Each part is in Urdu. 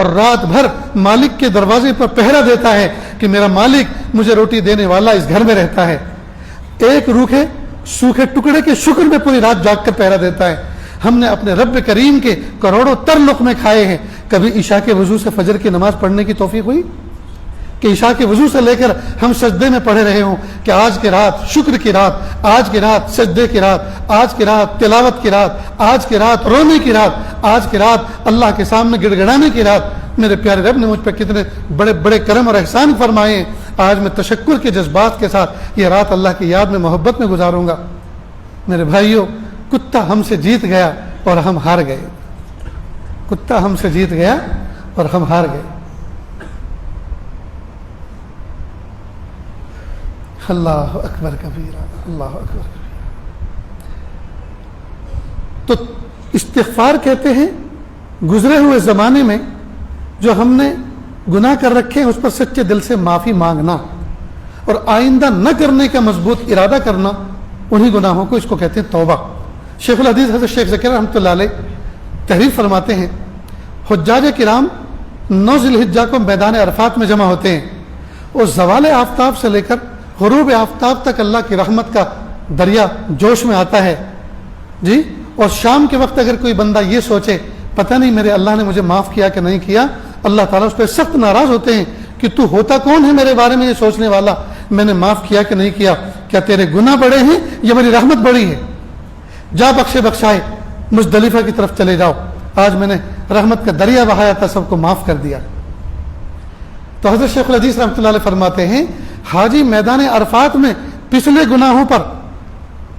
اور رات بھر مالک کے دروازے پر پہرا دیتا ہے کہ میرا مالک مجھے روٹی دینے والا اس گھر میں رہتا ہے. ایک روکھے سوکھے ٹکڑے کے شکر میں پوری رات جاگ کر پہرا دیتا ہے. ہم نے اپنے رب کریم کے کروڑوں تر لقمے کھائے ہیں. کبھی عشاء کے وضو سے فجر کی نماز پڑھنے کی توفیق ہوئی کہ عشاء کے وضو سے لے کر ہم سجدے میں پڑھے رہے ہوں کہ آج کی رات شکر کی رات, آج کی رات سجدے کی رات, آج کی رات تلاوت کی رات, آج کی رات رونے کی رات, آج کی رات اللہ کے سامنے گڑ گڑانے کی رات. میرے پیارے رب نے مجھ پہ کتنے بڑے بڑے کرم اور احسان فرمائے ہیں. آج میں تشکر کے جذبات کے ساتھ یہ رات اللہ کی یاد میں محبت میں گزاروں گا. میرے بھائیوں, کتا ہم سے جیت گیا اور ہم ہار گئے. کتا ہم سے جیت گیا اور ہم ہار گئے. اللہ اکبر کبیرہ, اللہ اکبر کبیرہ. تو استغفار کہتے ہیں گزرے ہوئے زمانے میں جو ہم نے گناہ کر رکھے ہیں اس پر سچے دل سے معافی مانگنا اور آئندہ نہ کرنے کا مضبوط ارادہ کرنا. انہی گناہوں کو اس کو کہتے ہیں توبہ. شیخ الحدیث حضرت شیخ ذکر رحمۃ اللہ علیہ تحریر فرماتے ہیں حجاج کرام 9 ذی الحجہ کو میدان عرفات میں جمع ہوتے ہیں اور زوال آفتاب سے لے کر غروب آفتاب تک اللہ کی رحمت کا دریا جوش میں آتا ہے جی. اور شام کے وقت اگر کوئی بندہ یہ سوچے پتہ نہیں میرے اللہ نے مجھے معاف کیا کہ نہیں کیا, اللہ تعالیٰ اس پہ سخت ناراض ہوتے ہیں کہ تو ہوتا کون ہے میرے بارے میں یہ سوچنے والا, میں نے معاف کیا کہ نہیں کیا, کیا تیرے گناہ بڑے ہیں یا میری رحمت بڑی ہے؟ جا بخشے بخشائے مزدلفہ کی طرف چلے جاؤ, آج میں نے رحمت کا دریا بہایا تھا, سب کو معاف کر دیا. تو حضرت شیخ الحدیث رحمۃ اللہ علیہ فرماتے ہیں حاجی میدان عرفات میں پچھلے گناہوں پر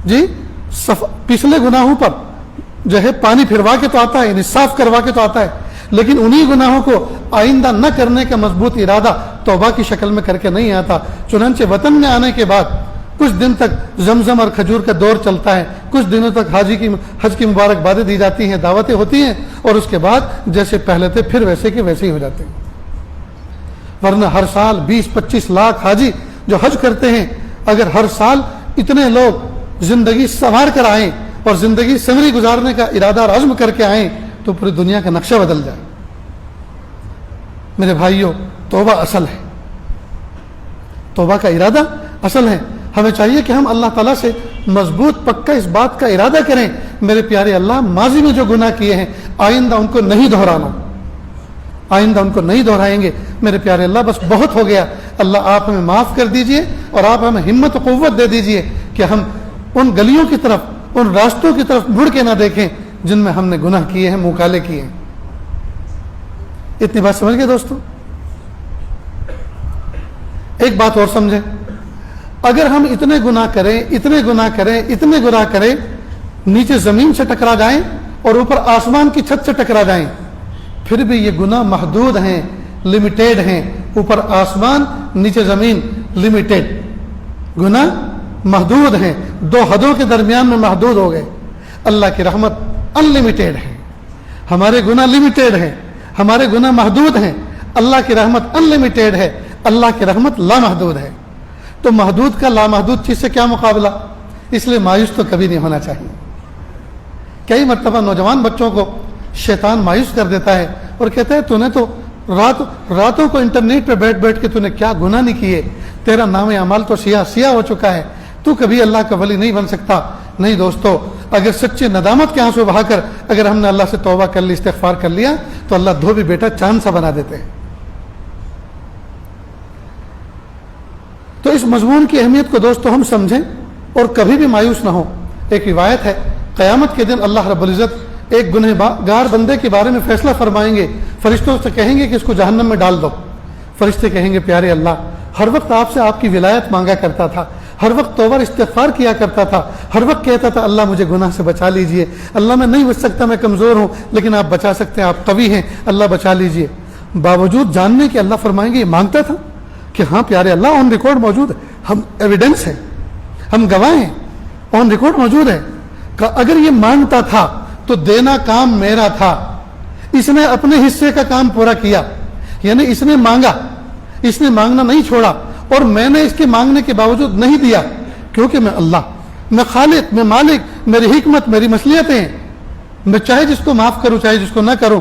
جی پچھلے گناہوں پر جو ہے پانی پھروا کے تو آتا ہے, یعنی صاف کروا کے تو آتا ہے, لیکن انہی گناہوں کو آئندہ نہ کرنے کا مضبوط ارادہ توبہ کی شکل میں کر کے نہیں آتا. چنانچہ وطن میں آنے کے بعد کچھ دن تک زمزم اور کھجور کا دور چلتا ہے, کچھ دنوں تک حج کی مبارکبادیں دی جاتی ہیں, دعوتیں ہوتی ہیں, اور اس کے بعد جیسے پہلے تھے پھر ویسے کے ویسے ہی ہو جاتے ہیں. ورنہ ہر سال 20-25 لاکھ حاجی جو حج کرتے ہیں, اگر ہر سال اتنے لوگ زندگی سنوار کر آئیں اور زندگی سنوری گزارنے کا ارادہ اور عزم کر کے آئیں تو پوری دنیا کا نقشہ بدل جائے. میرے بھائیوں, توبہ اصل ہے, توبہ کا ارادہ اصل ہے. ہمیں چاہیے کہ ہم اللہ تعالیٰ سے مضبوط پکا اس بات کا ارادہ کریں میرے پیارے اللہ ماضی میں جو گناہ کیے ہیں آئندہ ان کو نہیں دہرانا, آئندہ ان کو نہیں دہرائیں گے میرے پیارے اللہ, بس بہت ہو گیا. اللہ آپ ہمیں معاف کر دیجئے اور آپ ہمیں ہمت و قوت دے دیجئے کہ ہم ان گلیوں کی طرف, ان راستوں کی طرف مڑ کے نہ دیکھیں جن میں ہم نے گناہ کیے ہیں, منہ کالے کیے ہیں. اتنی بات سمجھ گئے دوستو؟ ایک بات اور سمجھیں, اگر ہم اتنے گناہ کریں نیچے زمین سے ٹکرا جائیں اور اوپر آسمان کی چھت سے ٹکرا جائیں, پھر بھی یہ گناہ محدود ہیں, لمیٹیڈ ہیں. اوپر آسمان نیچے زمین لمیٹیڈ, گناہ محدود ہیں, 2 حدوں کے درمیان میں محدود ہو گئے. اللہ کی رحمت ان لمیٹیڈ ہے, ہمارے گناہ لمیٹیڈ ہیں, ہمارے گناہ محدود ہیں. اللہ کی رحمت ان لمیٹیڈ ہے, اللہ کی رحمت لامحدود ہے. تو محدود کا لامحدود چیز سے کیا مقابلہ؟ اس لیے مایوس تو کبھی نہیں ہونا چاہیے. کئی مرتبہ نوجوان بچوں کو شیطان مایوس کر دیتا ہے اور کہتا ہے تو نے تو راتوں کو انٹرنیٹ پہ بیٹھ کے تو نے کیا گناہ نہیں کیے, تیرا نام اعمال تو سیاہ ہو چکا ہے, تو کبھی اللہ کا ولی نہیں بن سکتا. نہیں دوستو, اگر سچے ندامت کے آنسو بہا کر اگر ہم نے اللہ سے توبہ کر لی, استغفار کر لیا, تو اللہ دھوبی بیٹا چاند سا بنا دیتے ہیں. تو اس مضمون کی اہمیت کو دوستو ہم سمجھیں اور کبھی بھی مایوس نہ ہو. ایک روایت ہے قیامت کے دن اللہ رب العزت ایک گنہگار بندے کے بارے میں فیصلہ فرمائیں گے, فرشتوں سے کہیں گے کہ اس کو جہنم میں ڈال دو. فرشتے کہیں گے پیارے اللہ, ہر وقت آپ سے آپ کی ولایت مانگا کرتا تھا, ہر وقت توبہ استغفار کیا کرتا تھا, ہر وقت کہتا تھا اللہ مجھے گناہ سے بچا لیجئے, اللہ میں نہیں بچ سکتا, میں کمزور ہوں, لیکن آپ بچا سکتے ہیں, آپ قوی ہیں, اللہ بچا لیجئے. باوجود جاننے کے اللہ فرمائیں گے یہ مانگتا تھا کہ ہاں پیارے اللہ آن ریکارڈ موجود ہے, ہم ایویڈنس ہے, ہم گواہ ہیں, آن ریکارڈ موجود ہے. اگر یہ مانگتا تھا تو دینا کام میرا تھا, اس نے اپنے حصے کا کام پورا کیا, یعنی اس نے مانگا, اس نے مانگنا نہیں چھوڑا, اور میں نے اس کے مانگنے کے باوجود نہیں دیا, کیونکہ میں اللہ, میں خالق, میں مالک, میری حکمت, میری مصلحتیں ہیں, میں چاہے جس کو معاف کروں چاہے جس کو نہ کروں.